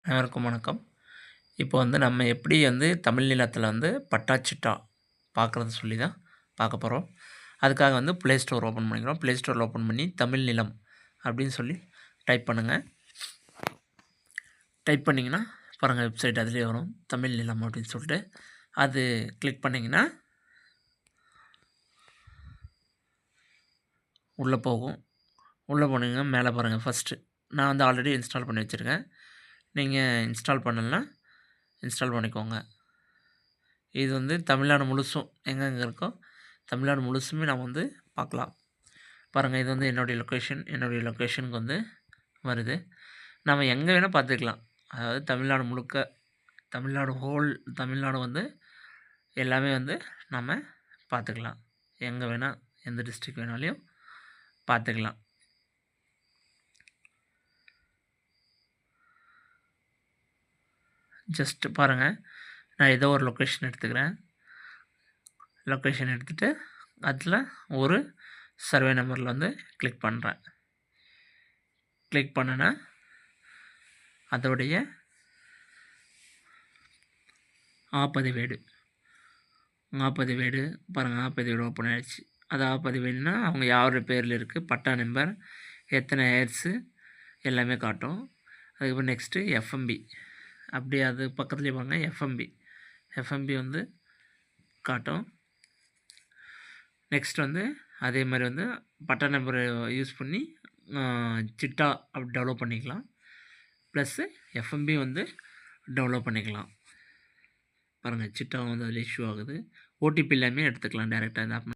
அனைவருக்கும் வணக்கம். இப்போ நம்ம எப்படி தமிழ் நிலத்தில பட்டா, சிட்டா பார்க்குறது சொல்லி தான் பார்க்க போறோம். அதுக்காக Play Store ஓப்பன் பண்ணிக்கிறோம். Play Storeல ஓப்பன் பண்ணி தமிழ் நிலம் அப்படின்னு சொல்லி டைப் பண்ணுங்க. டைப் பண்ணிங்கன்னா பாருங்கள், வெப்சைட் அதிலேயே வரும். தமிழ் நிலம் அப்படின்னு சொல்லிட்டு அது கிளிக் பண்ணிங்கன்னா உள்ளே போகும். உள்ளே போனீங்கன்னா மேலே பாருங்கள், ஃபஸ்ட்டு நான் ஆல்ரெடி இன்ஸ்டால் பண்ணி வச்சுருக்கேன். நீங்கள் இன்ஸ்டால் பண்ணலைன்னா இன்ஸ்டால் பண்ணிக்கோங்க. இது தமிழ்நாடு முழுசும் எங்கெங்கே இருக்கோ தமிழ்நாடு முழுசுமே நாம் பார்க்கலாம். பாருங்கள், இது என்னுடைய லொக்கேஷன். என்னுடைய லொக்கேஷனுக்கு வருது. நம்ம எங்கே வேணால் பார்த்துக்கலாம். அதாவது தமிழ்நாடு முழுக்க, தமிழ்நாடு தமிழ்நாடு எல்லாமே நம்ம பார்த்துக்கலாம். எங்கே வேணால், எந்த டிஸ்ட்ரிக் வேணாலையும் பார்த்துக்கலாம். ஜஸ்ட் பாருங்கள், நான் ஏதோ ஒரு லொக்கேஷன் எடுத்துக்கிறேன். லொக்கேஷன் எடுத்துகிட்டு அதில் ஒரு சர்வே நம்பரில் கிளிக் பண்ணுறேன். கிளிக் பண்ணேன்னா அதோடைய ஆப்பதிவேடு பாருங்கள், ஆப்பதிவேடு ஓப்பன் ஆகிடுச்சு. அது ஆப்பதிவேடுனா அவங்க யாரோட பேரில் இருக்குது, பட்டா நம்பர், எத்தனை ஏர்ஸு எல்லாமே காட்டும். அதுக்கப்புறம் நெக்ஸ்ட்டு எஃப்எம்பி, அப்படியே அது பக்கத்துலேயே பாருங்கள் எஃப்எம்பி காட்டும். நெக்ஸ்ட் அதே மாதிரி பட்டா நம்பரை யூஸ் பண்ணி சிட்டா அப்படி டெவலப் பண்ணிக்கலாம். ப்ளஸ்ஸு எஃப்எம்பி டெவலப் பண்ணிக்கலாம். பாருங்கள், சிட்டா அதில் இஷ்யூ ஆகுது. ஓடிபி எல்லாமே எடுத்துக்கலாம் டேரெக்டாக இந்த ஆப்.